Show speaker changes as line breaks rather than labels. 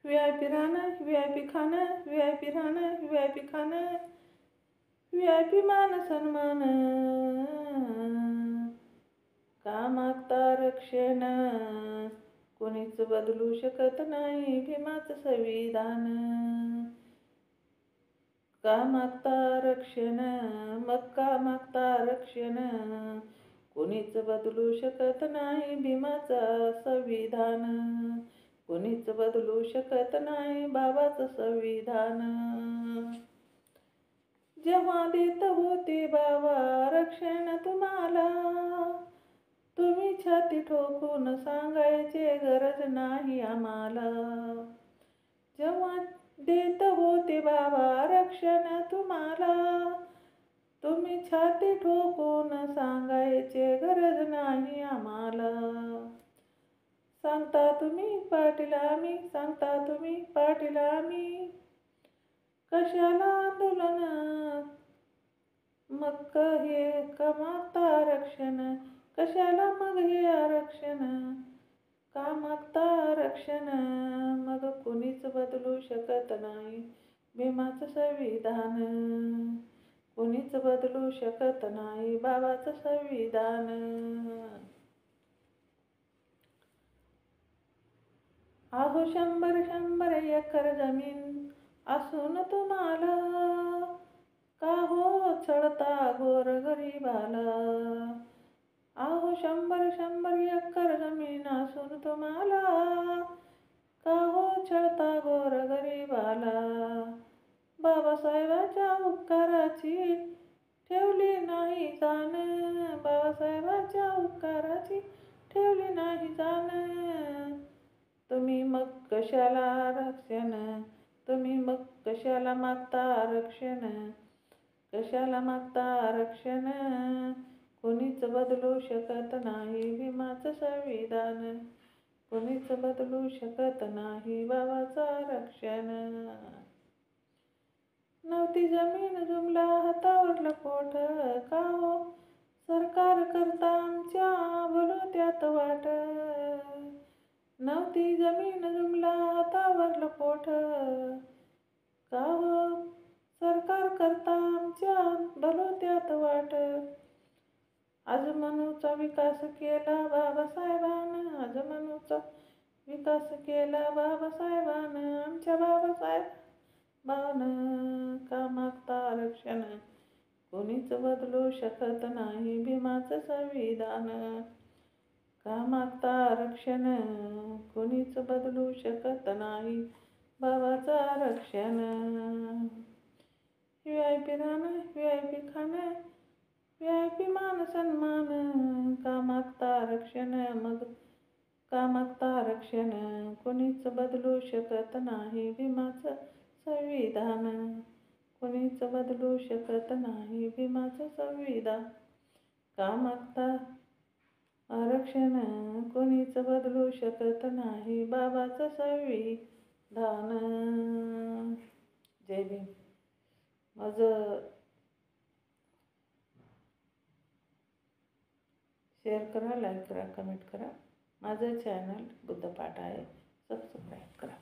VIP राहणं, VIP खाणं, VIP राहणं, VIP खाणं, VIP मान सन्मान. का मागता रक्षण, कोणीच बदलू शकत नाही भीमाचं संविधान. का मागता रक्षण, मग का मागता रक्षण, कोणीच बदलू शकत नाही भीमाचं संविधान. कोणीच बदलू शकत नाही बाबाचं संविधान. जेव्हा देत होते बाबा रक्षण तुम्हाला, तुम्ही छाती ठोकून सांगायचे गरज नाही आम्हाला. जेव्हा देत होते बाबा रक्षण तुम्हाला, तुम्ही छाती ठोकून सांगायचे गरज नाही आम्हाला. सांगता तुम्ही पाटील आम्ही, सांगता तुम्ही पाटील आम्ही, कशाला आंदोलन, मग हे का मागता आरक्षण, कशाला मग हे आरक्षण. का मागता आरक्षण, मग कोणीच बदलू शकत नाही भीमाचं संविधान. कोणीच बदलू शकत नाही बाबाचं संविधान. अहो 100 एकर जमीन असून तुम्हाला, का हो छळता गोरगरिबाला. अहो 100 एकर जमीन असून तुम्हाला, का हो छळता गोरगरिबाला. बाबासाहेबाच्या उपकाराची ठेवली नाही जाण, बाबासाहेबाच्या उपकाराची ठेवली नाही जाण. तुम्ही मग कशाला आरक्षण, तुम्ही मग कशाला मागता आरक्षण, कशाला मागता आरक्षण. कोणीच बदलू शकत नाही भीमाचं संविधान. कोणीच बदलू शकत नाही बाबाचं आरक्षण. नव्हती जमीन जुमला हातावरलं पोट, का हो सरकार करता आमच्या भलत्यात वाट. नव्हती जमीन जुमला हातावरलं पोट, का हो सरकार करता आमच्या भलत्यात वाट. आजमनूचा विकास केला बाबासाहेबानं, आजमनूचा विकास केला बाबासाहेबानं, आमच्या बाबासाहेबानं. का मागता आरक्षण, कोणीच बदलू शकत नाही भीमाचं संविधान. का मागता आरक्षण, कोणीच बदलू शकत नाही बाबाचं आरक्षण. VIP राहणं, VIP खाणं, VIP मान सन्मान. का मागता आरक्षण, मग का मागता आरक्षण, कोणीच बदलू शकत नाही भीमाचं संविधान. कोणीच बदलू शकत नाही भीमाचं संविधान. का मागता आरक्षण, कोणीच बदलू शकत नाही बाबाचं संविधान. जय भीम. माझं शेअर करा, लाईक करा, कमेंट करा. माझं चॅनल बुद्धपाठ आहे, सबस्क्राईब करा.